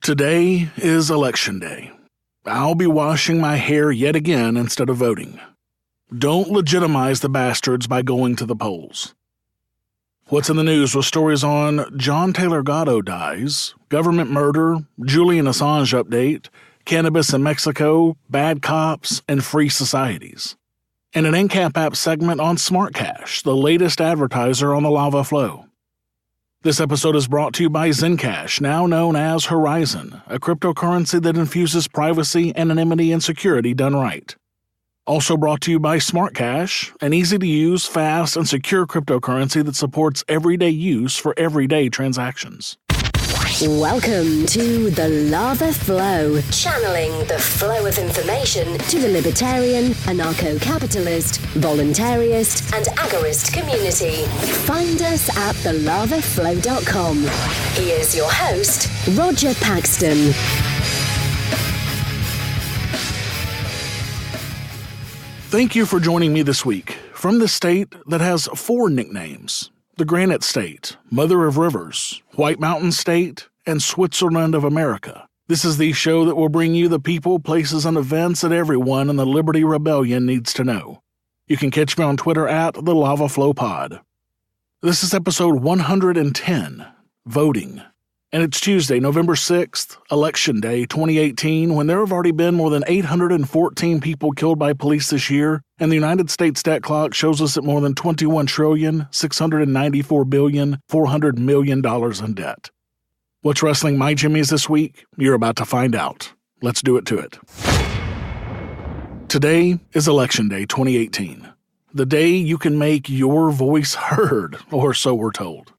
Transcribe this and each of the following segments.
Today is Election Day. I'll be washing my hair yet again instead of voting. Don't legitimize the bastards by going to the polls. What's in the news with stories on John Taylor Gatto dies, government murder, Julian Assange update, cannabis in Mexico, bad cops, and free societies. And an Ancap Apps segment on Smartcash, the latest advertiser on the lava flow. This episode is brought to you by ZenCash, now known as Horizen, a cryptocurrency that infuses privacy, anonymity, and security done right. Also brought to you by Smartcash, an easy-to-use, fast, and secure cryptocurrency that supports everyday use for everyday transactions. Welcome to The Lava Flow, channeling the flow of information to the libertarian, anarcho-capitalist, voluntarist, and agorist community. Find us at thelavaflow.com. Here's your host, Roger Paxton. Thank you for joining me this week from the state that has 4 nicknames: the Granite State, Mother of Rivers, White Mountain State, and Switzerland of America. This is the show that will bring you the people, places, and events that everyone in the Liberty Rebellion needs to know. You can catch me on Twitter at the Lava Flow Pod. This is episode 110, Voting. And it's Tuesday, November 6th, Election Day 2018, when there have already been more than 814 people killed by police this year, and the United States debt clock shows us at more than $21,694,400 million in debt. What's wrestling my jimmies this week? You're about to find out. Let's do it to it. Today is Election Day 2018, the day you can make your voice heard, or so we're told.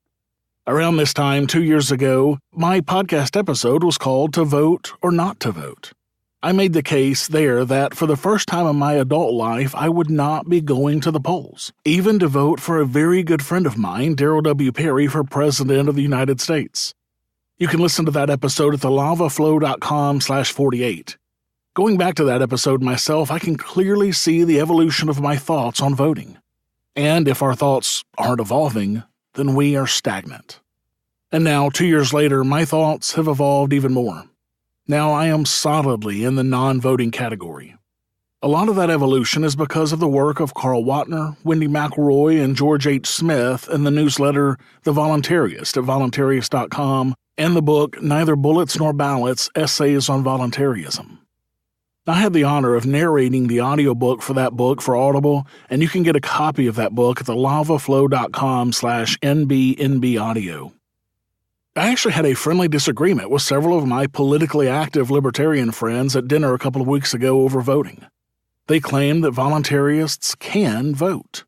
Around this time 2 years ago, my podcast episode was called To Vote or Not to Vote. I made the case there that for the first time in my adult life, I would not be going to the polls, even to vote for a very good friend of mine, Darryl W. for President of the United States. You can listen to that episode at thelavaflow.com/48. Going back to that episode myself, I can clearly see the evolution of my thoughts on voting. And if our thoughts aren't evolving, then we are stagnant. And now, 2 years later, my thoughts have evolved even more. Now I am solidly in the non-voting category. A lot of that evolution is because of the work of Carl Watner, Wendy McElroy, and George H. Smith in the newsletter The Voluntarist at voluntarist.com and the book Neither Bullets Nor Ballots, Essays on Voluntarism. I had the honor of narrating the audiobook for that book for Audible, and you can get a copy of that book at thelavaflow.com/nbnbaudio. I actually had a friendly disagreement with several of my politically active libertarian friends at dinner a couple of weeks ago over voting. They claimed that voluntarists can vote.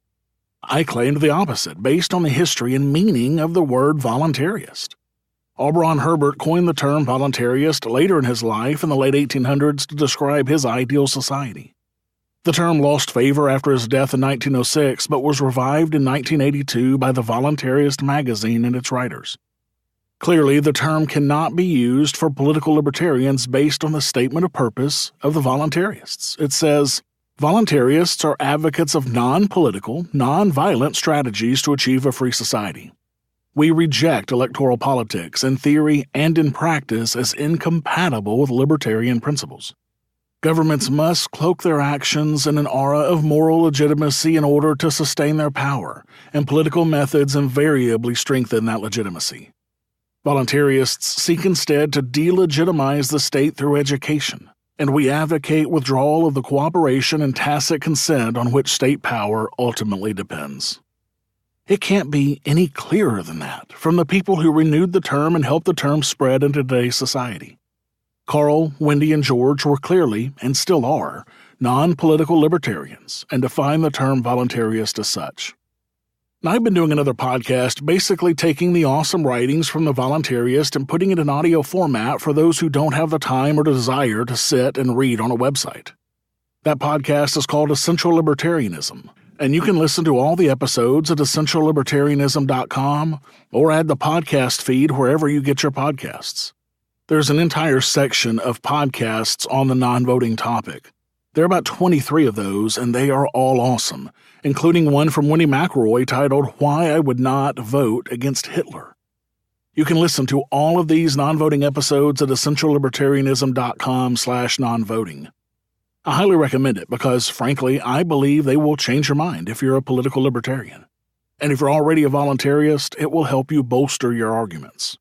I claimed the opposite, based on the history and meaning of the word voluntarist. Aubrey Herbert coined the term voluntarist later in his life in the late 1800s to describe his ideal society. The term lost favor after his death in 1906, but was revived in 1982 by the Voluntarist magazine and its writers. Clearly, the term cannot be used for political libertarians based on the statement of purpose of the voluntarists. It says, "Voluntarists are advocates of non-political, non-violent strategies to achieve a free society. We reject electoral politics in theory and in practice as incompatible with libertarian principles. Governments must cloak their actions in an aura of moral legitimacy in order to sustain their power, and political methods invariably strengthen that legitimacy. Voluntarists seek instead to delegitimize the state through education, and we advocate withdrawal of the cooperation and tacit consent on which state power ultimately depends." It can't be any clearer than that from the people who renewed the term and helped the term spread into today's society. Carl, Wendy, and George were clearly, and still are, non-political libertarians and define the term voluntarist as such. Now, I've been doing another podcast basically taking the awesome writings from the voluntarist and putting it in audio format for those who don't have the time or desire to sit and read on a website. That podcast is called Essential Libertarianism, and you can listen to all the episodes at essentiallibertarianism.com or add the podcast feed wherever you get your podcasts. There's an entire section of podcasts on the non-voting topic. There are about 23 of those, and they are all awesome, including one from Wendy McElroy titled Why I Would Not Vote Against Hitler. You can listen to all of these non-voting episodes at essentiallibertarianism.com/non-voting. I highly recommend it because, frankly, I believe they will change your mind if you're a political libertarian. And if you're already a voluntarist, it will help you bolster your arguments.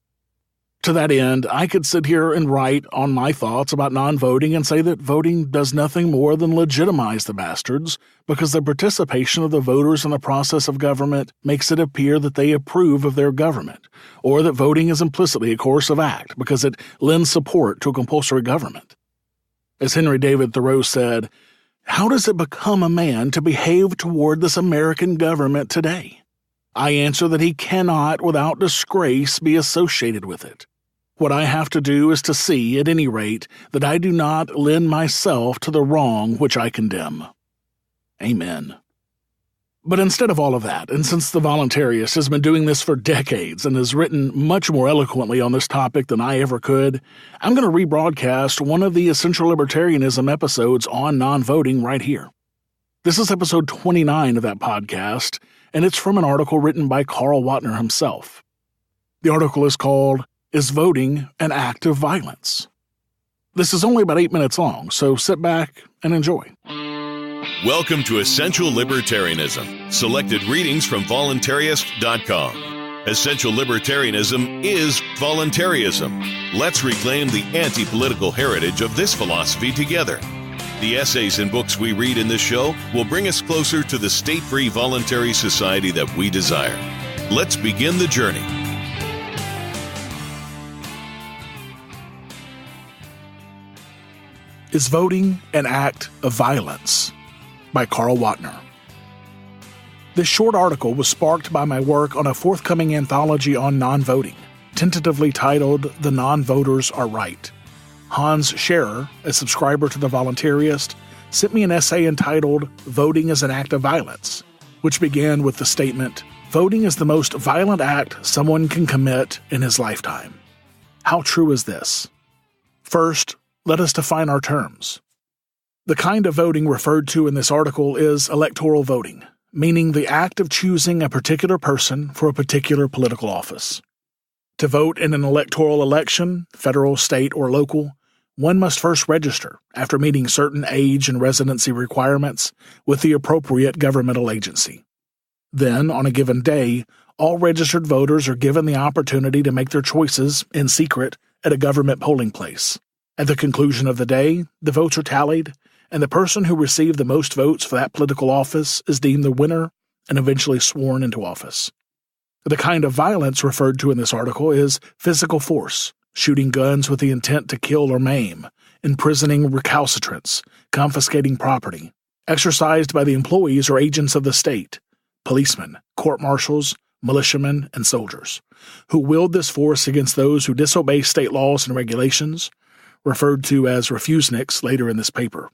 To that end, I could sit here and write on my thoughts about non-voting and say that voting does nothing more than legitimize the bastards because the participation of the voters in the process of government makes it appear that they approve of their government, or that voting is implicitly a coercive act because it lends support to a compulsory government. As Henry David Thoreau said, "How does it become a man to behave toward this American government today? I answer that he cannot, without disgrace, be associated with it. What I have to do is to see, at any rate, that I do not lend myself to the wrong which I condemn." Amen. But instead of all of that, and since the voluntarist has been doing this for decades and has written much more eloquently on this topic than I ever could, I'm going to rebroadcast one of the Essential Libertarianism episodes on non-voting right here. This is episode 29 of that podcast, and it's from an article written by Carl Whatner himself. The article is called, "Is Voting an Act of Violence?" This is only about 8 minutes long, so sit back and enjoy. Welcome to Essential Libertarianism, selected readings from voluntarist.com. Essential Libertarianism is voluntarism. Let's reclaim the anti-political heritage of this philosophy together. The essays and books we read in this show will bring us closer to the state-free voluntary society that we desire. Let's begin the journey. Is Voting an Act of Violence? By Carl Whatner. This short article was sparked by my work on a forthcoming anthology on non-voting, tentatively titled The Non-Voters Are Right. Hans Scherer, a subscriber to The Voluntarist, sent me an essay entitled Voting is an Act of Violence, which began with the statement, "Voting is the most violent act someone can commit in his lifetime." How true is this? First, let us define our terms. The kind of voting referred to in this article is electoral voting, meaning the act of choosing a particular person for a particular political office. To vote in an electoral election, federal, state, or local, one must first register after meeting certain age and residency requirements with the appropriate governmental agency. Then, on a given day, all registered voters are given the opportunity to make their choices in secret at a government polling place. At the conclusion of the day, the votes are tallied, and the person who received the most votes for that political office is deemed the winner and eventually sworn into office. The kind of violence referred to in this article is physical force, shooting guns with the intent to kill or maim, imprisoning recalcitrants, confiscating property, exercised by the employees or agents of the state, policemen, court-martials, militiamen, and soldiers, who wield this force against those who disobey state laws and regulations, referred to as refuseniks later in this paper.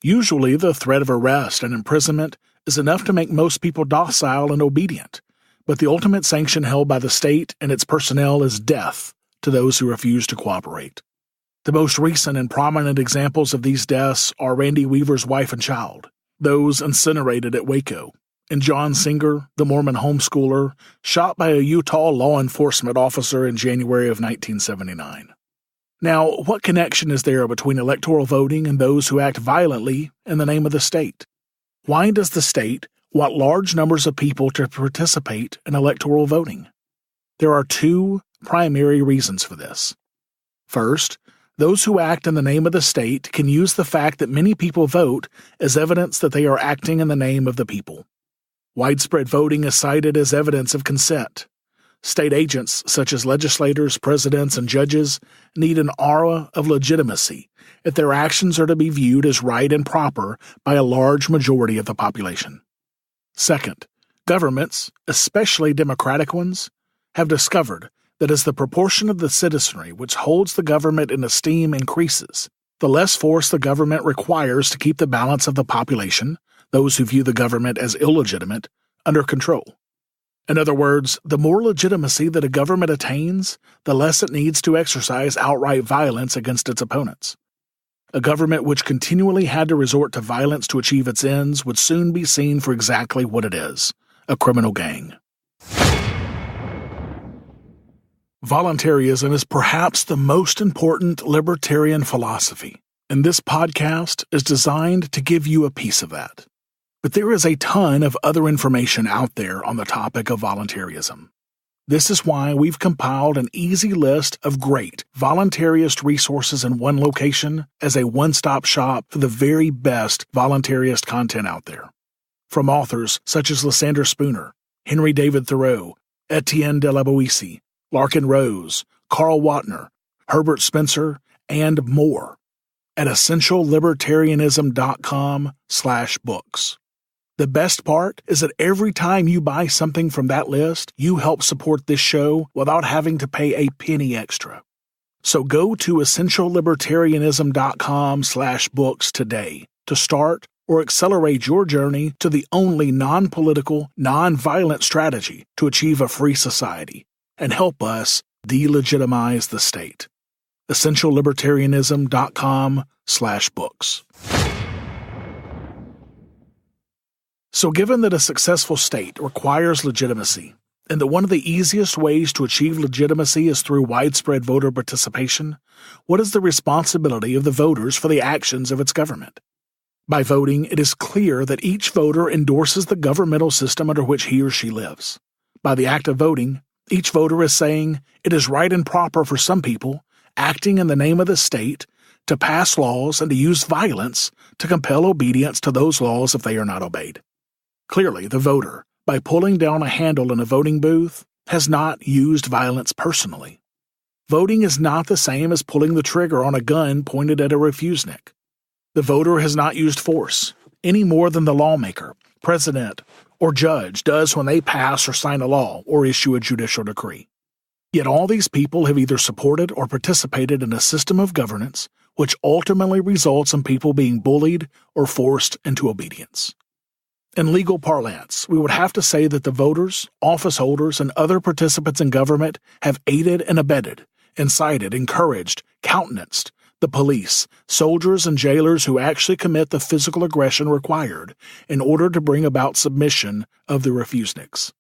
Usually, the threat of arrest and imprisonment is enough to make most people docile and obedient, but the ultimate sanction held by the state and its personnel is death to those who refuse to cooperate. The most recent and prominent examples of these deaths are Randy Weaver's wife and child, those incinerated at Waco, and John Singer, the Mormon homeschooler, shot by a Utah law enforcement officer in January of 1979. Now, what connection is there between electoral voting and those who act violently in the name of the state? Why does the state want large numbers of people to participate in electoral voting? There are two primary reasons for this. First, those who act in the name of the state can use the fact that many people vote as evidence that they are acting in the name of the people. Widespread voting is cited as evidence of consent. State agents, such as legislators, presidents, and judges, need an aura of legitimacy if their actions are to be viewed as right and proper by a large majority of the population. Second, governments, especially democratic ones, have discovered that as the proportion of the citizenry which holds the government in esteem increases, the less force the government requires to keep the balance of the population, those who view the government as illegitimate, under control. In other words, the more legitimacy that a government attains, the less it needs to exercise outright violence against its opponents. A government which continually had to resort to violence to achieve its ends would soon be seen for exactly what it is, a criminal gang. Voluntarism is perhaps the most important libertarian philosophy, and this podcast is designed to give you a piece of that. But there is a ton of other information out there on the topic of voluntarism. This is why we've compiled an easy list of great voluntarist resources in one location as a one-stop shop for the very best voluntarist content out there. From authors such as Lysander Spooner, Henry David Thoreau, Etienne de la Boétie, Larkin Rose, Carl Watner, Herbert Spencer, and more at essentiallibertarianism.com/books. The best part is that every time you buy something from that list, you help support this show without having to pay a penny extra. So go to essentiallibertarianism.com/books today to start or accelerate your journey to the only non-political, non-violent strategy to achieve a free society and help us delegitimize the state. essentiallibertarianism.com/books. So given that a successful state requires legitimacy, and that one of the easiest ways to achieve legitimacy is through widespread voter participation, what is the responsibility of the voters for the actions of its government? By voting, it is clear that each voter endorses the governmental system under which he or she lives. By the act of voting, each voter is saying it is right and proper for some people, acting in the name of the state, to pass laws and to use violence to compel obedience to those laws if they are not obeyed. Clearly, the voter, by pulling down a handle in a voting booth, has not used violence personally. Voting is not the same as pulling the trigger on a gun pointed at a refusenik. The voter has not used force, any more than the lawmaker, president, or judge does when they pass or sign a law or issue a judicial decree. Yet all these people have either supported or participated in a system of governance which ultimately results in people being bullied or forced into obedience. In legal parlance, we would have to say that the voters, office holders, and other participants in government have aided and abetted, incited, encouraged, countenanced the police, soldiers, and jailers who actually commit the physical aggression required in order to bring about submission of the refuseniks.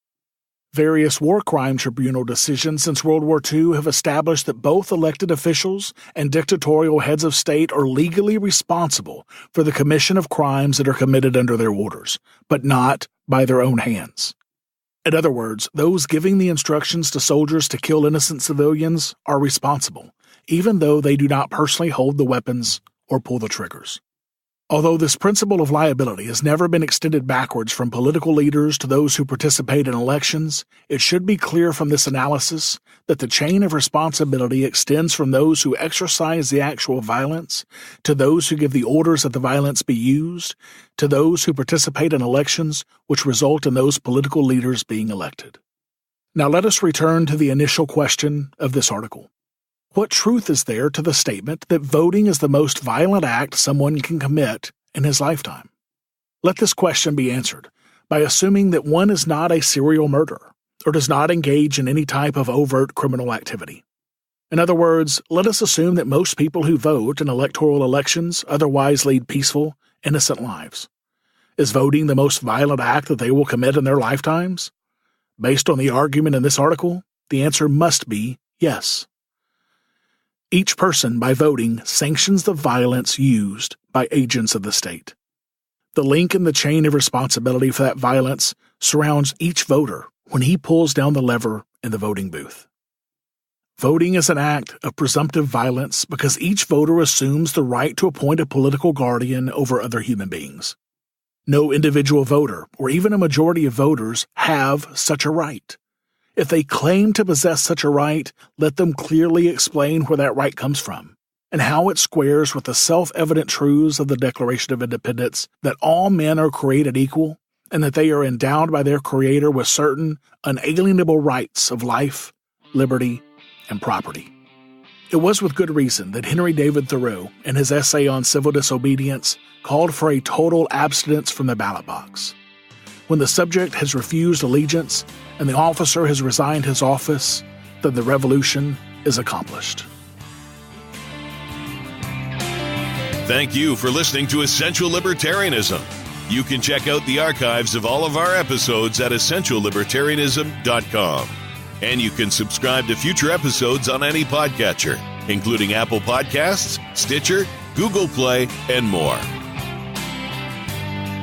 Various war crime tribunal decisions since World War II have established that both elected officials and dictatorial heads of state are legally responsible for the commission of crimes that are committed under their orders, but not by their own hands. In other words, those giving the instructions to soldiers to kill innocent civilians are responsible, even though they do not personally hold the weapons or pull the triggers. Although this principle of liability has never been extended backwards from political leaders to those who participate in elections, it should be clear from this analysis that the chain of responsibility extends from those who exercise the actual violence, to those who give the orders that the violence be used, to those who participate in elections which result in those political leaders being elected. Now let us return to the initial question of this article. What truth is there to the statement that voting is the most violent act someone can commit in his lifetime? Let this question be answered by assuming that one is not a serial murderer or does not engage in any type of overt criminal activity. In other words, let us assume that most people who vote in electoral elections otherwise lead peaceful, innocent lives. Is voting the most violent act that they will commit in their lifetimes? Based on the argument in this article, the answer must be yes. Each person, by voting, sanctions the violence used by agents of the state. The link in the chain of responsibility for that violence surrounds each voter when he pulls down the lever in the voting booth. Voting is an act of presumptive violence because each voter assumes the right to appoint a political guardian over other human beings. No individual voter, or even a majority of voters, have such a right. If they claim to possess such a right, let them clearly explain where that right comes from, and how it squares with the self-evident truths of the Declaration of Independence that all men are created equal, and that they are endowed by their Creator with certain unalienable rights of life, liberty, and property. It was with good reason that Henry David Thoreau, in his essay on civil disobedience, called for a total abstinence from the ballot box. When the subject has refused allegiance and the officer has resigned his office, then the revolution is accomplished. Thank you for listening to Essential Libertarianism. You can check out the archives of all of our episodes at essentiallibertarianism.com. And you can subscribe to future episodes on any podcatcher, including Apple Podcasts, Stitcher, Google Play, and more.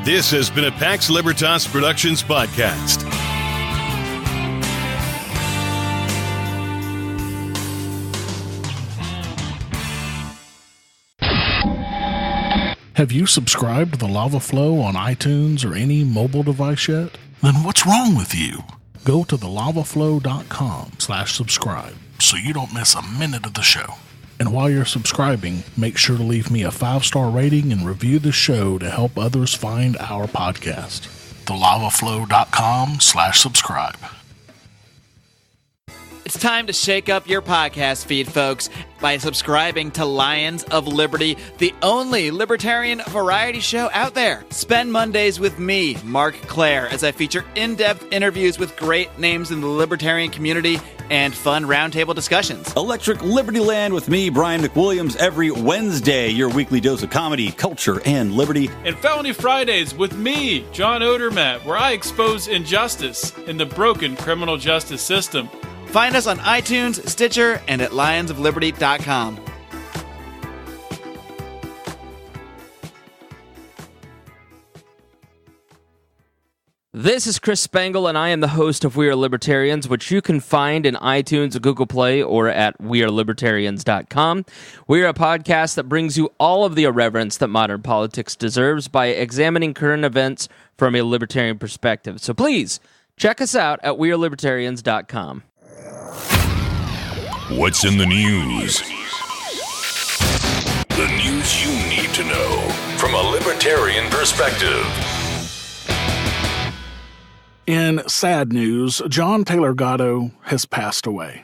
This has been a Pax Libertas Productions podcast. Have you subscribed to the Lava Flow on iTunes or any mobile device yet? Then what's wrong with you? Go to thelavaflow.com/subscribe so you don't miss a minute of the show. And while you're subscribing, make sure to leave me a 5-star rating and review the show to help others find our podcast. thelavaflow.com/subscribe. It's time to shake up your podcast feed, folks, by subscribing to Lions of Liberty, the only libertarian variety show out there. Spend Mondays with me, Mark Claire, as I feature in-depth interviews with great names in the libertarian community and fun roundtable discussions. Electric Liberty Land with me, Brian McWilliams, every Wednesday, your weekly dose of comedy, culture, and liberty. And Felony Fridays with me, John Odermatt, where I expose injustice in the broken criminal justice system. Find us on iTunes, Stitcher, and at lionsofliberty.com. This is Chris Spangle, and I am the host of We Are Libertarians, which you can find in iTunes, Google Play, or at wearelibertarians.com. We are a podcast that brings you all of the irreverence that modern politics deserves by examining current events from a libertarian perspective. So please, check us out at wearelibertarians.com. What's in the news? The news you need to know from a libertarian perspective. In sad news, John Taylor Gatto has passed away.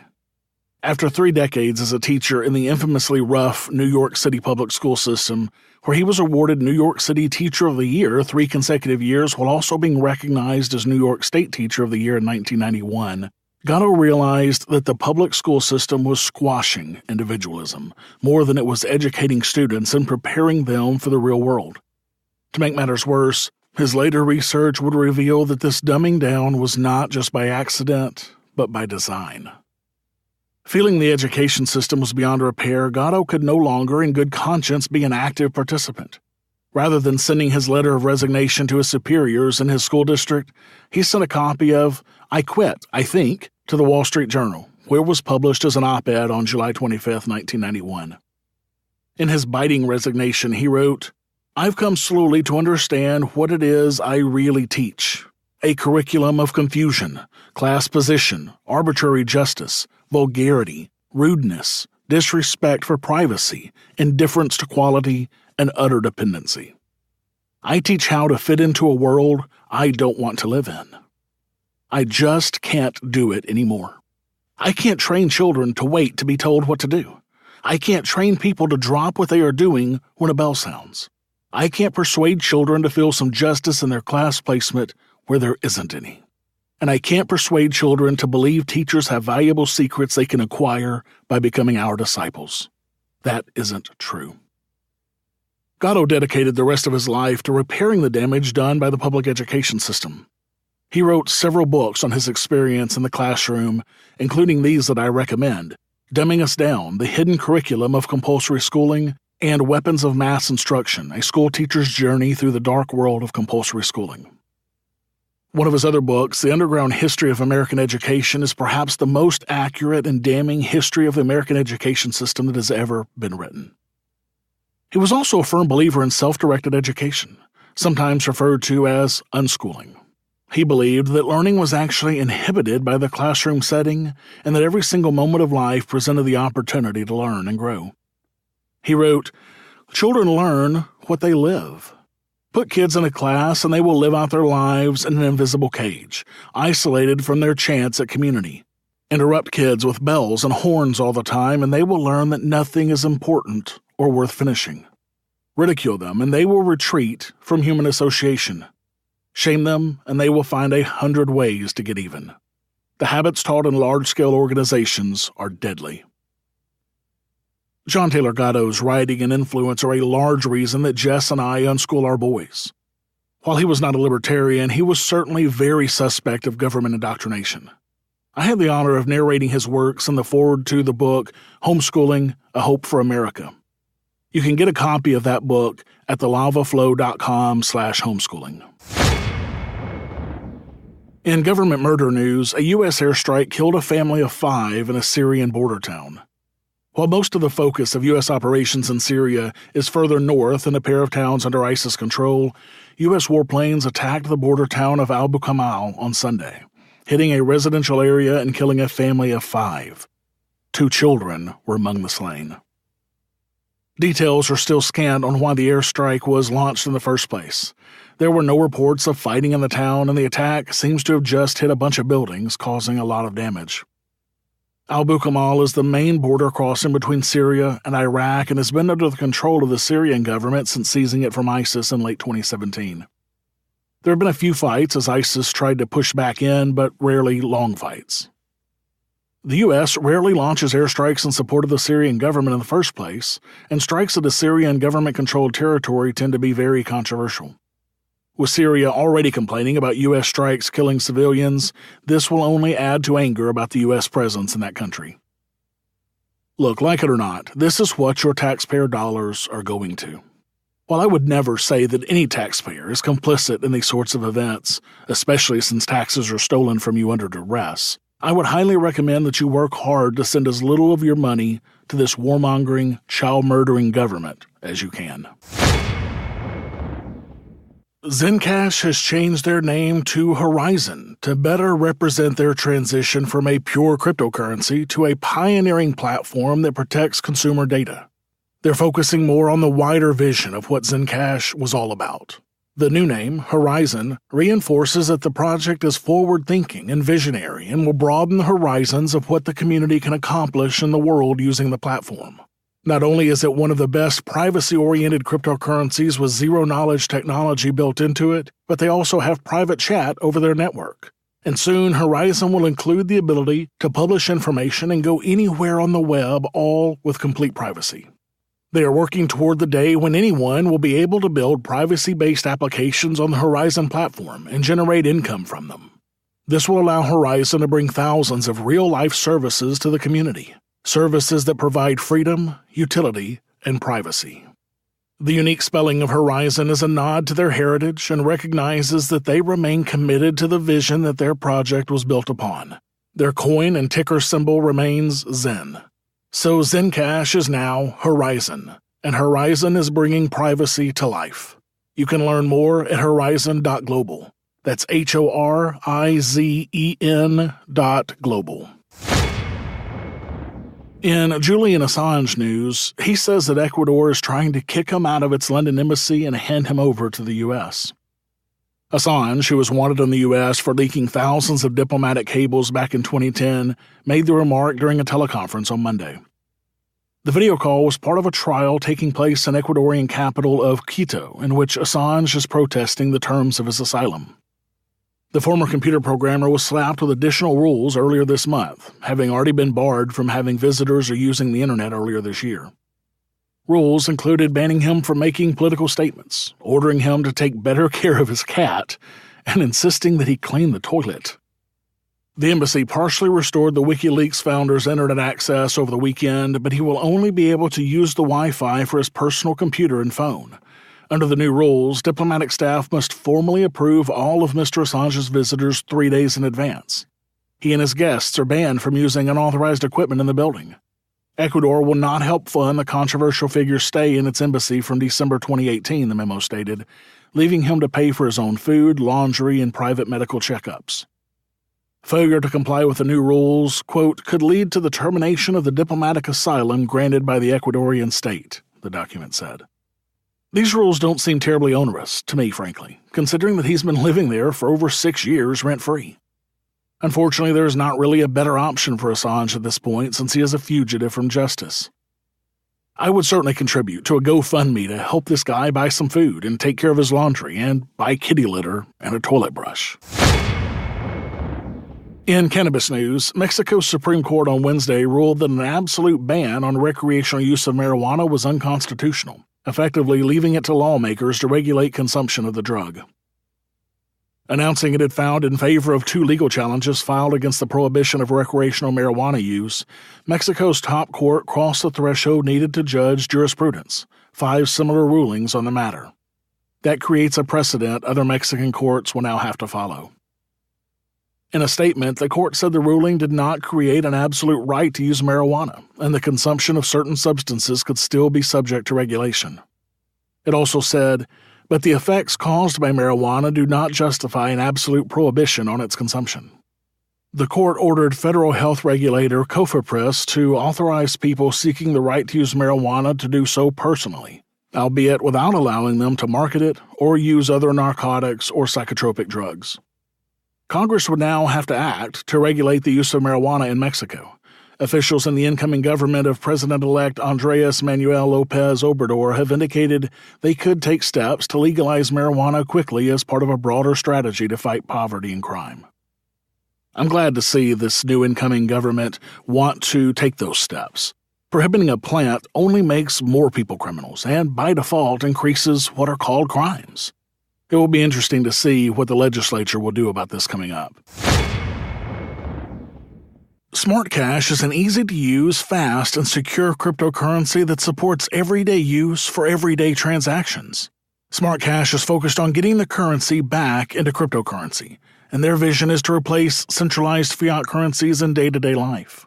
After 3 decades as a teacher in the infamously rough New York City public school system, where he was awarded New York City Teacher of the Year 3 consecutive years while also being recognized as New York State Teacher of the Year in 1991, Gatto realized that the public school system was squashing individualism more than it was educating students and preparing them for the real world. To make matters worse, his later research would reveal that this dumbing down was not just by accident, but by design. Feeling the education system was beyond repair, Gatto could no longer in good conscience be an active participant. Rather than sending his letter of resignation to his superiors in his school district, he sent a copy of I Quit, I Think, to the Wall Street Journal, where it was published as an op-ed on July 25, 1991. In his biting resignation, he wrote, "I've come slowly to understand what it is I really teach. A curriculum of confusion, class position, arbitrary justice, vulgarity, rudeness, disrespect for privacy, indifference to quality, and utter dependency. I teach how to fit into a world I don't want to live in. I just can't do it anymore. I can't train children to wait to be told what to do. I can't train people to drop what they are doing when a bell sounds. I can't persuade children to feel some justice in their class placement where there isn't any. And I can't persuade children to believe teachers have valuable secrets they can acquire by becoming our disciples. That isn't true." Gatto dedicated the rest of his life to repairing the damage done by the public education system. He wrote several books on his experience in the classroom, including these that I recommend, Dumbing Us Down, The Hidden Curriculum of Compulsory Schooling, and Weapons of Mass Instruction, A School Teacher's Journey Through the Dark World of Compulsory Schooling. One of his other books, The Underground History of American Education, is perhaps the most accurate and damning history of the American education system that has ever been written. He was also a firm believer in self-directed education, sometimes referred to as unschooling. He believed that learning was actually inhibited by the classroom setting and that every single moment of life presented the opportunity to learn and grow. He wrote, "Children learn what they live. Put kids in a class and they will live out their lives in an invisible cage, isolated from their chance at community. Interrupt kids with bells and horns all the time and they will learn that nothing is important or worth finishing. Ridicule them and they will retreat from human association. Shame them, and they will find 100 ways to get even. The habits taught in large-scale organizations are deadly." John Taylor Gatto's writing and influence are a large reason that Jess and I unschool our boys. While he was not a libertarian, he was certainly very suspect of government indoctrination. I had the honor of narrating his works in the foreword to the book Homeschooling, A Hope for America. You can get a copy of that book at thelavaflow.com/homeschooling. In government murder news, a U.S. airstrike killed a family of 5 in a Syrian border town. While most of the focus of U.S. operations in Syria is further north in a pair of towns under ISIS control, U.S. warplanes attacked the border town of Abu Kamal on Sunday, hitting a residential area and killing a family of 5. 2 children were among the slain. Details are still scant on why the airstrike was launched in the first place. There were no reports of fighting in the town, and the attack seems to have just hit a bunch of buildings, causing a lot of damage. Abu Kamal is the main border crossing between Syria and Iraq and has been under the control of the Syrian government since seizing it from ISIS in late 2017. There have been a few fights as ISIS tried to push back in, but rarely long fights. The U.S. rarely launches airstrikes in support of the Syrian government in the first place, and strikes at a Syrian government-controlled territory tend to be very controversial. With Syria already complaining about U.S. strikes killing civilians, this will only add to anger about the U.S. presence in that country. Look, like it or not, this is what your taxpayer dollars are going to. While I would never say that any taxpayer is complicit in these sorts of events, especially since taxes are stolen from you under duress, I would highly recommend that you work hard to send as little of your money to this warmongering, child-murdering government as you can. ZenCash has changed their name to Horizen to better represent their transition from a pure cryptocurrency to a pioneering platform that protects consumer data. They're focusing more on the wider vision of what ZenCash was all about. The new name, Horizen, reinforces that the project is forward-thinking and visionary and will broaden the horizons of what the community can accomplish in the world using the platform. Not only is it one of the best privacy-oriented cryptocurrencies with zero-knowledge technology built into it, but they also have private chat over their network. And soon, Horizen will include the ability to publish information and go anywhere on the web, all with complete privacy. They are working toward the day when anyone will be able to build privacy-based applications on the Horizen platform and generate income from them. This will allow Horizen to bring thousands of real-life services to the community. Services that provide freedom, utility, and privacy. The unique spelling of Horizen is a nod to their heritage and recognizes that they remain committed to the vision that their project was built upon. Their coin and ticker symbol remains Zen. So ZenCash is now Horizen, and Horizen is bringing privacy to life. You can learn more at horizen.global. That's HORIZEN.global. In Julian Assange news, he says that Ecuador is trying to kick him out of its London embassy and hand him over to the U.S. Assange, who was wanted in the U.S. for leaking thousands of diplomatic cables back in 2010, made the remark during a teleconference on Monday. The video call was part of a trial taking place in Ecuadorian capital of Quito, in which Assange is protesting the terms of his asylum. The former computer programmer was slapped with additional rules earlier this month, having already been barred from having visitors or using the internet earlier this year. Rules included banning him from making political statements, ordering him to take better care of his cat, and insisting that he clean the toilet. The embassy partially restored the WikiLeaks founder's internet access over the weekend, but he will only be able to use the Wi-Fi for his personal computer and phone. Under the new rules, diplomatic staff must formally approve all of Mr. Assange's visitors 3 days in advance. He and his guests are banned from using unauthorized equipment in the building. Ecuador will not help fund the controversial figure's stay in its embassy from December 2018, the memo stated, leaving him to pay for his own food, laundry, and private medical checkups. Failure to comply with the new rules, quote, could lead to the termination of the diplomatic asylum granted by the Ecuadorian state, the document said. These rules don't seem terribly onerous, to me, frankly, considering that he's been living there for over 6 years rent-free. Unfortunately, there is not really a better option for Assange at this point since he is a fugitive from justice. I would certainly contribute to a GoFundMe to help this guy buy some food and take care of his laundry and buy kitty litter and a toilet brush. In cannabis news, Mexico's Supreme Court on Wednesday ruled that an absolute ban on recreational use of marijuana was unconstitutional, effectively leaving it to lawmakers to regulate consumption of the drug. Announcing it had found in favor of 2 legal challenges filed against the prohibition of recreational marijuana use, Mexico's top court crossed the threshold needed to judge jurisprudence, 5 similar rulings on the matter. That creates a precedent other Mexican courts will now have to follow. In a statement, the court said the ruling did not create an absolute right to use marijuana, and the consumption of certain substances could still be subject to regulation. It also said, but the effects caused by marijuana do not justify an absolute prohibition on its consumption. The court ordered federal health regulator COFEPRIS to authorize people seeking the right to use marijuana to do so personally, albeit without allowing them to market it or use other narcotics or psychotropic drugs. Congress would now have to act to regulate the use of marijuana in Mexico. Officials in the incoming government of President-elect Andrés Manuel López Obrador have indicated they could take steps to legalize marijuana quickly as part of a broader strategy to fight poverty and crime. I'm glad to see this new incoming government want to take those steps. Prohibiting a plant only makes more people criminals and, by default, increases what are called crimes. It will be interesting to see what the legislature will do about this coming up. Smartcash is an easy-to-use, fast, and secure cryptocurrency that supports everyday use for everyday transactions. Smartcash is focused on getting the currency back into cryptocurrency, and their vision is to replace centralized fiat currencies in day-to-day life.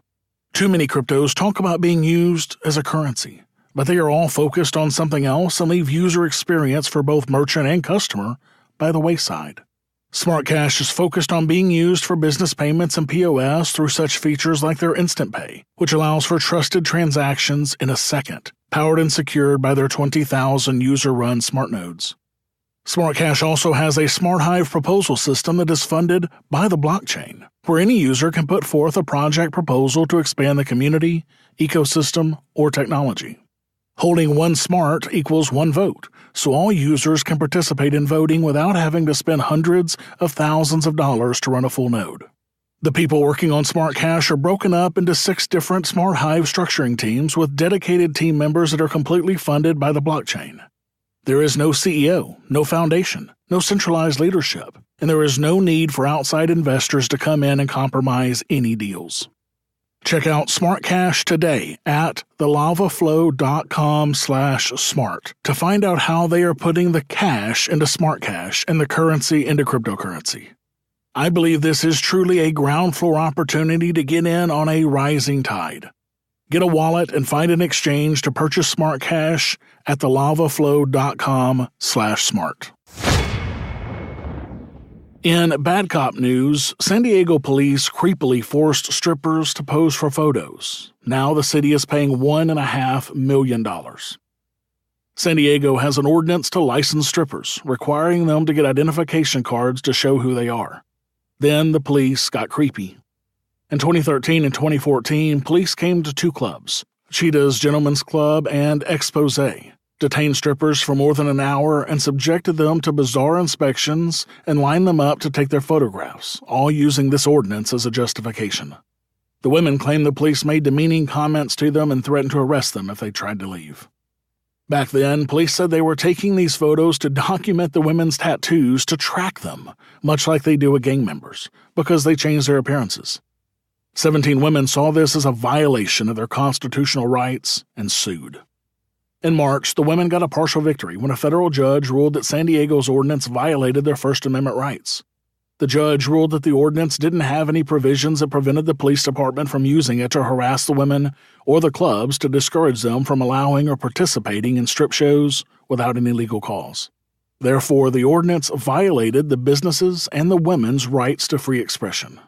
Too many cryptos talk about being used as a currency, but they are all focused on something else and leave user experience for both merchant and customer by the wayside. Smartcash is focused on being used for business payments and POS through such features like their Instant Pay, which allows for trusted transactions in a second, powered and secured by their 20,000 user-run smart nodes. Smartcash also has a Smart Hive proposal system that is funded by the blockchain, where any user can put forth a project proposal to expand the community, ecosystem, or technology. Holding one smart equals one vote, so all users can participate in voting without having to spend hundreds of thousands of dollars to run a full node. The people working on Smartcash are broken up into 6 different Smart Hive structuring teams with dedicated team members that are completely funded by the blockchain. There is no CEO, no foundation, no centralized leadership, and there is no need for outside investors to come in and compromise any deals. Check out Smartcash today at thelavaflow.com/smart to find out how they are putting the cash into Smartcash and the currency into cryptocurrency. I believe this is truly a ground floor opportunity to get in on a rising tide. Get a wallet and find an exchange to purchase Smartcash at thelavaflow.com/smart. In bad cop news, San Diego police creepily forced strippers to pose for photos. Now the city is paying $1.5 million. San Diego has an ordinance to license strippers, requiring them to get identification cards to show who they are. Then the police got creepy. In 2013 and 2014, police came to 2 clubs, Cheetah's Gentlemen's Club and Expose, detained strippers for more than an hour and subjected them to bizarre inspections and lined them up to take their photographs, all using this ordinance as a justification. The women claimed the police made demeaning comments to them and threatened to arrest them if they tried to leave. Back then, police said they were taking these photos to document the women's tattoos to track them, much like they do with gang members, because they changed their appearances. 17 women saw this as a violation of their constitutional rights and sued. In March, the women got a partial victory when a federal judge ruled that San Diego's ordinance violated their First Amendment rights. The judge ruled that the ordinance didn't have any provisions that prevented the police department from using it to harass the women or the clubs to discourage them from allowing or participating in strip shows without any legal cause. Therefore, the ordinance violated the businesses and the women's rights to free expression.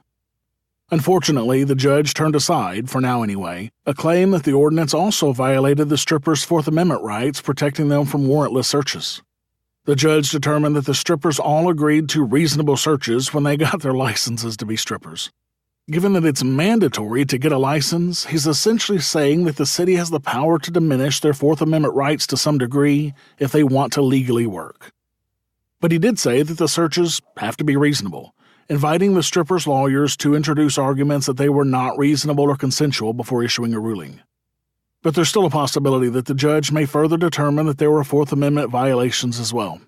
Unfortunately, the judge turned aside, for now anyway, a claim that the ordinance also violated the strippers' Fourth Amendment rights, protecting them from warrantless searches. The judge determined that the strippers all agreed to reasonable searches when they got their licenses to be strippers. Given that it's mandatory to get a license, he's essentially saying that the city has the power to diminish their Fourth Amendment rights to some degree if they want to legally work. But he did say that the searches have to be reasonable, inviting the strippers' lawyers to introduce arguments that they were not reasonable or consensual before issuing a ruling. But there's still a possibility that the judge may further determine that there were Fourth Amendment violations as well.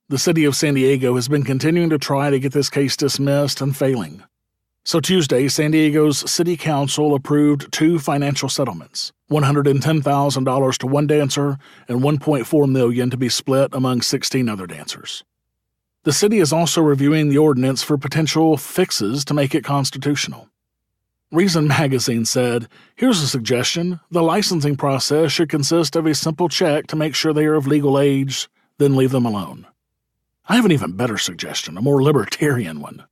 The city of San Diego has been continuing to try to get this case dismissed and failing. So Tuesday, San Diego's City Council approved 2 financial settlements, $110,000 to one dancer and $1.4 million to be split among 16 other dancers. The city is also reviewing the ordinance for potential fixes to make it constitutional. Reason magazine said, "Here's a suggestion. The licensing process should consist of a simple check to make sure they are of legal age, then leave them alone." I have an even better suggestion, a more libertarian one.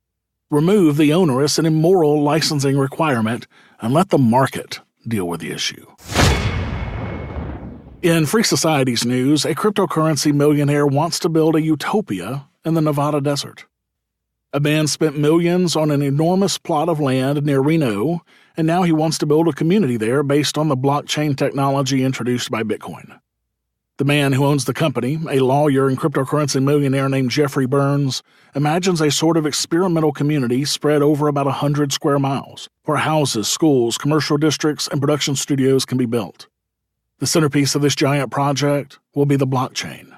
Remove the onerous and immoral licensing requirement and let the market deal with the issue. In Free Society's news, a cryptocurrency millionaire wants to build a utopia in the Nevada desert. A man spent millions on an enormous plot of land near Reno, and now he wants to build a community there based on the blockchain technology introduced by Bitcoin. The man who owns the company, a lawyer and cryptocurrency millionaire named Jeffrey Burns, imagines a sort of experimental community spread over about 100 square miles, where houses, schools, commercial districts, and production studios can be built. The centerpiece of this giant project will be the blockchain.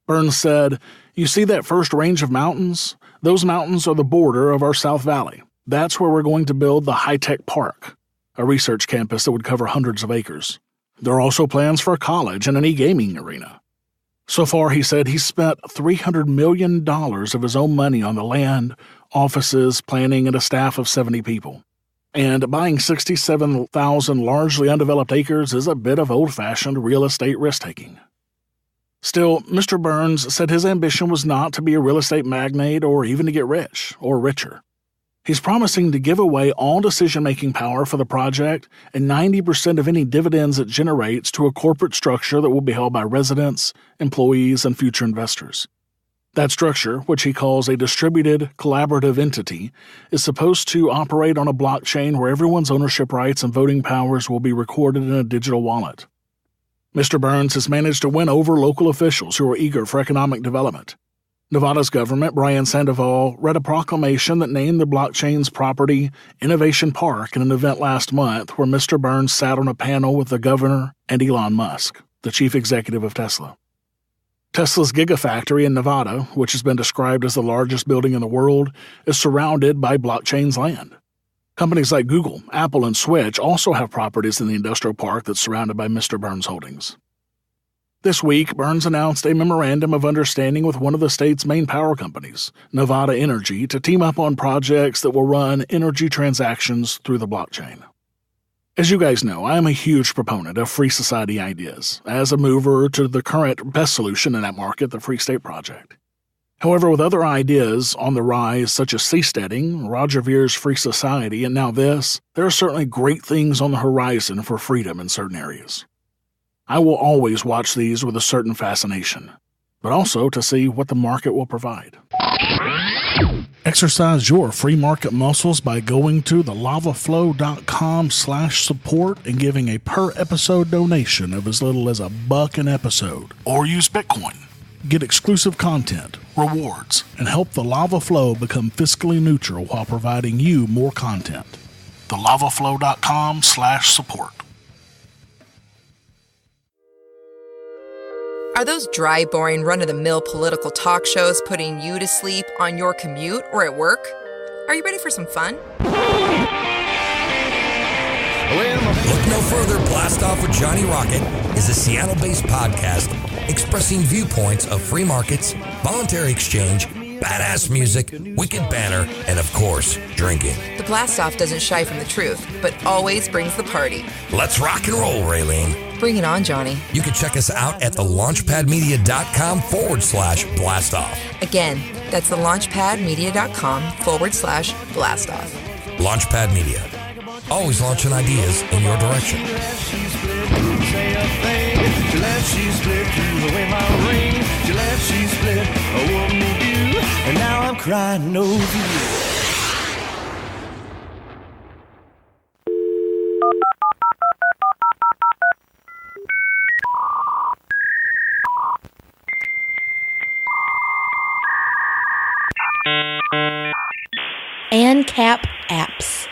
Burns said, "You see that first range of mountains? Those mountains are the border of our South Valley. That's where we're going to build the high-tech park, a research campus that would cover hundreds of acres. There are also plans for a college and an e-gaming arena." So far, he said, he's spent $300 million of his own money on the land, offices, planning, and a staff of 70 people. And buying 67,000 largely undeveloped acres is a bit of old-fashioned real estate risk-taking. Still, Mr. Burns said his ambition was not to be a real estate magnate or even to get rich or richer. He's promising to give away all decision-making power for the project and 90% of any dividends it generates to a corporate structure that will be held by residents, employees, and future investors. That structure, which he calls a distributed, collaborative entity, is supposed to operate on a blockchain where everyone's ownership rights and voting powers will be recorded in a digital wallet. Mr. Burns has managed to win over local officials who are eager for economic development. Nevada's governor, Brian Sandoval, read a proclamation that named the blockchain's property Innovation Park in an event last month where Mr. Burns sat on a panel with the governor and Elon Musk, the chief executive of Tesla. Tesla's Gigafactory in Nevada, which has been described as the largest building in the world, is surrounded by blockchain's land. Companies like Google, Apple, and Switch also have properties in the industrial park that's surrounded by Mr. Burns' holdings. This week, Burns announced a memorandum of understanding with one of the state's main power companies, Nevada Energy, to team up on projects that will run energy transactions through the blockchain. As you guys know, I am a huge proponent of free society ideas, as a mover to the current best solution in that market, the Free State Project. However, with other ideas on the rise, such as seasteading, Roger Vere's Free Society, and now this, there are certainly great things on the horizon for freedom in certain areas. I will always watch these with a certain fascination, but also to see what the market will provide. Exercise your free market muscles by going to thelavaflow.com/support and giving a per-episode donation of as little as $1 an episode, or use Bitcoin. Get exclusive content, rewards, and help the Lava Flow become fiscally neutral while providing you more content. thelavaflow.com/support. Are those dry, boring, run-of-the-mill political talk shows putting you to sleep on your commute or at work? Are you ready for some fun? Look no further. Blast Off with Johnny Rocket is a Seattle-based podcast expressing viewpoints of free markets, voluntary exchange, badass music, wicked banner, and of course, drinking. The Blast Off doesn't shy from the truth, but always brings the party. Let's rock and roll, Raylene. Bring it on, Johnny. You can check us out at thelaunchpadmedia.com/blastoff. Again, that's thelaunchpadmedia.com/blastoff. Launchpad Media. Always launching ideas in your direction. And now I'm crying over you. Ancap Apps.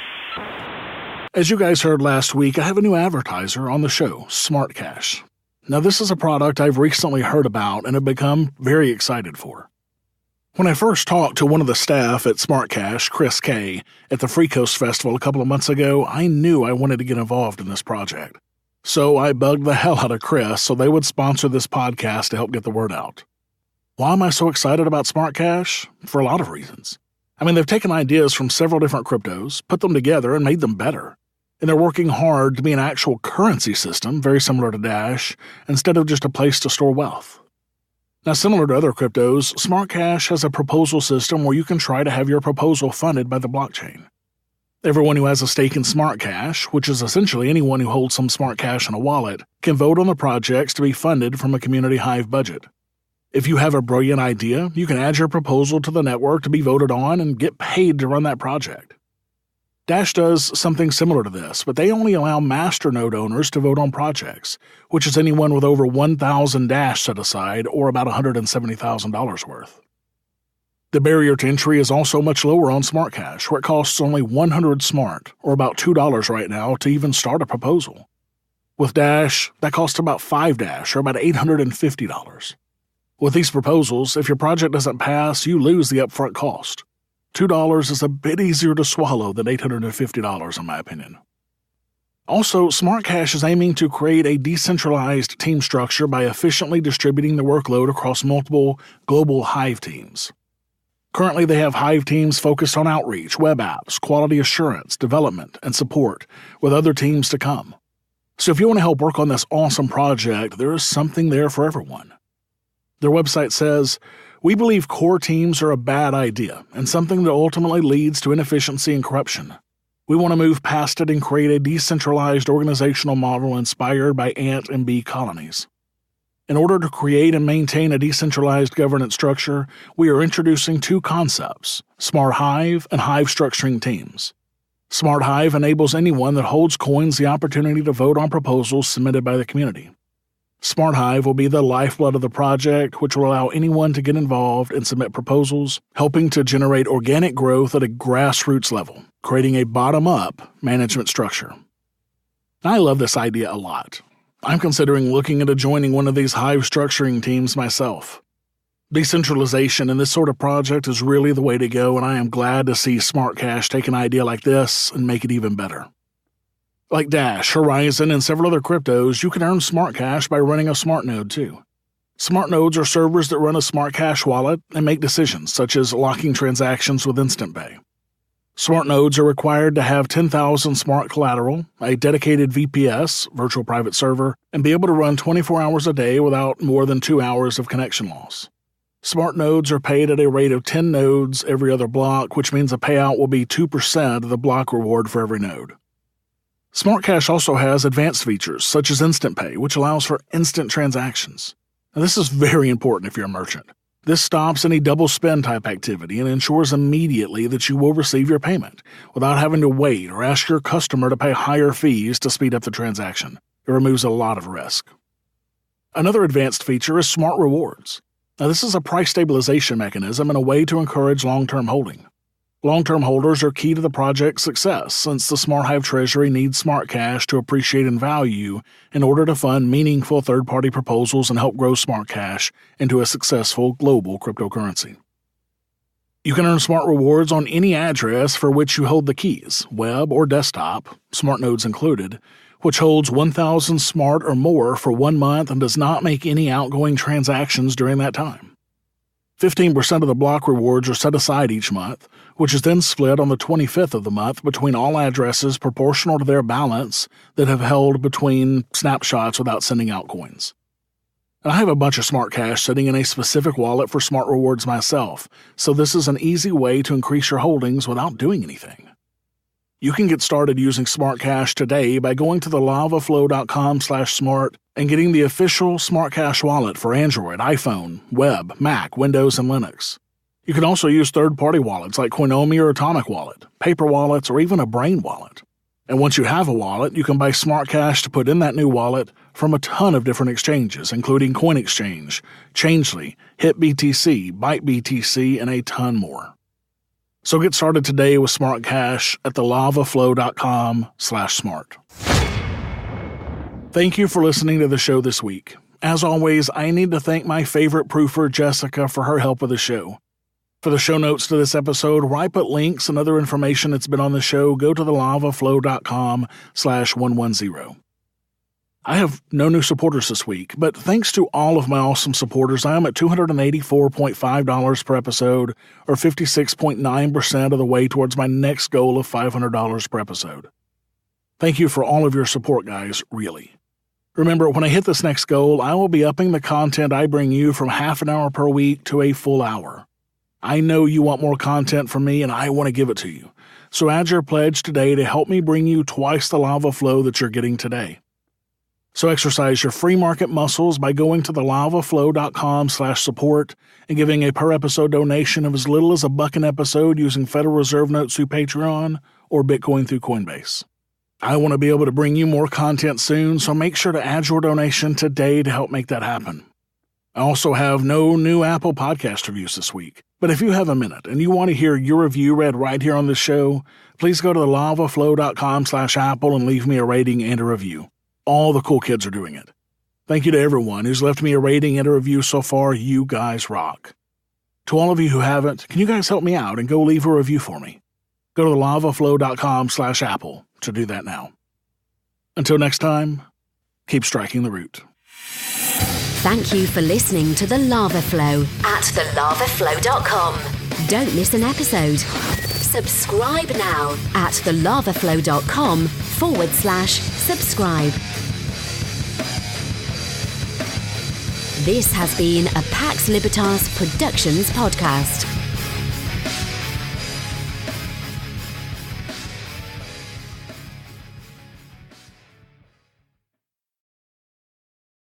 As you guys heard last week, I have a new advertiser on the show, Smartcash. Now, this is a product I've recently heard about and have become very excited for. When I first talked to one of the staff at Smartcash, Chris K., at the Free Coast Festival a couple of months ago, I knew I wanted to get involved in this project. So I bugged the hell out of Chris so they would sponsor this podcast to help get the word out. Why am I so excited about Smartcash? For a lot of reasons. I mean, they've taken ideas from several different cryptos, put them together, and made them better. And they're working hard to be an actual currency system, very similar to Dash, instead of just a place to store wealth. Now, similar to other cryptos, Smartcash has a proposal system where you can try to have your proposal funded by the blockchain. Everyone who has a stake in Smartcash, which is essentially anyone who holds some Smartcash in a wallet, can vote on the projects to be funded from a Community Hive budget. If you have a brilliant idea, you can add your proposal to the network to be voted on and get paid to run that project. Dash does something similar to this, but they only allow masternode owners to vote on projects, which is anyone with over 1,000 Dash set aside or about $170,000 worth. The barrier to entry is also much lower on Smartcash, where it costs only 100 Smart, or about $2 right now, to even start a proposal. With Dash, that costs about 5 Dash, or about $850. With these proposals, if your project doesn't pass, you lose the upfront cost. $2 is a bit easier to swallow than $850, in my opinion. Also, Smartcash is aiming to create a decentralized team structure by efficiently distributing the workload across multiple global Hive teams. Currently, they have Hive teams focused on outreach, web apps, quality assurance, development, and support, with other teams to come. So if you want to help work on this awesome project, there is something there for everyone. Their website says, "We believe core teams are a bad idea and something that ultimately leads to inefficiency and corruption. We want to move past it and create a decentralized organizational model inspired by ant and bee colonies. In order to create and maintain a decentralized governance structure, we are introducing two concepts, Smart Hive and Hive structuring teams. Smart Hive enables anyone that holds coins the opportunity to vote on proposals submitted by the community. Smart Hive will be the lifeblood of the project, which will allow anyone to get involved and submit proposals, helping to generate organic growth at a grassroots level, creating a bottom-up management structure." I love this idea a lot. I'm considering looking into joining one of these Hive structuring teams myself. Decentralization in this sort of project is really the way to go, and I am glad to see Smartcash take an idea like this and make it even better. Like Dash, Horizen, and several other cryptos, you can earn Smartcash by running a smart node too. Smart nodes are servers that run a Smartcash wallet and make decisions, such as locking transactions with Instant Pay. Smart nodes are required to have 10,000 smart collateral, a dedicated VPS, virtual private server, and be able to run 24 hours a day without more than 2 hours of connection loss. Smart nodes are paid at a rate of 10 nodes every other block, which means a payout will be 2% of the block reward for every node. Smartcash also has advanced features, such as Instant Pay, which allows for instant transactions. Now, this is very important if you're a merchant. This stops any double spend type activity and ensures immediately that you will receive your payment without having to wait or ask your customer to pay higher fees to speed up the transaction. It removes a lot of risk. Another advanced feature is Smart Rewards. Now, this is a price stabilization mechanism and a way to encourage long-term holding. Long-term holders are key to the project's success, since the Smart Hive Treasury needs Smartcash to appreciate in value in order to fund meaningful third-party proposals and help grow Smartcash into a successful global cryptocurrency. You can earn Smart Rewards on any address for which you hold the keys, web or desktop, Smart Nodes included, which holds 1,000 Smart or more for 1 month and does not make any outgoing transactions during that time. 15% of the block rewards are set aside each month, which is then split on the 25th of the month between all addresses proportional to their balance that have held between snapshots without sending out coins. And I have a bunch of Smartcash sitting in a specific wallet for Smart Rewards myself, so this is an easy way to increase your holdings without doing anything. You can get started using Smartcash today by going to thelavaflow.com/smart and getting the official Smartcash wallet for Android, iPhone, web, Mac, Windows, and Linux. You can also use third-party wallets like Coinomi or Atomic Wallet, paper wallets, or even a Brain wallet. And once you have a wallet, you can buy Smartcash to put in that new wallet from a ton of different exchanges, including CoinExchange, Changely, HitBTC, ByteBTC, and a ton more. So get started today with Smartcash at thelavaflow.com/smart. Thank you for listening to the show this week. As always, I need to thank my favorite proofer, Jessica, for her help with the show. For the show notes to this episode, where I put links and other information that's been on the show, go to thelavaflow.com/110. I have no new supporters this week, but thanks to all of my awesome supporters, I am at $284.5 per episode, or 56.9% of the way towards my next goal of $500 per episode. Thank you for all of your support, guys, really. Remember, when I hit this next goal, I will be upping the content I bring you from half an hour per week to a full hour. I know you want more content from me, and I want to give it to you. So add your pledge today to help me bring you twice the lava flow that you're getting today. So exercise your free market muscles by going to thelavaflow.com/support and giving a per episode donation of as little as $1 an episode using Federal Reserve notes through Patreon or Bitcoin through Coinbase. I want to be able to bring you more content soon, so make sure to add your donation today to help make that happen. I also have no new Apple podcast reviews this week, but if you have a minute and you want to hear your review read right here on this show, please go to thelavaflow.com/Apple and leave me a rating and a review. All the cool kids are doing it. Thank you to everyone who's left me a rating and a review so far. You guys rock. To all of you who haven't, can you guys help me out and go leave a review for me? Go to thelavaflow.com/Apple to do that now. Until next time, keep striking the root. Thank you for listening to The Lava Flow at thelavaflow.com. Don't miss an episode. Subscribe now at thelavaflow.com/subscribe. This has been a Pax Libertas Productions podcast.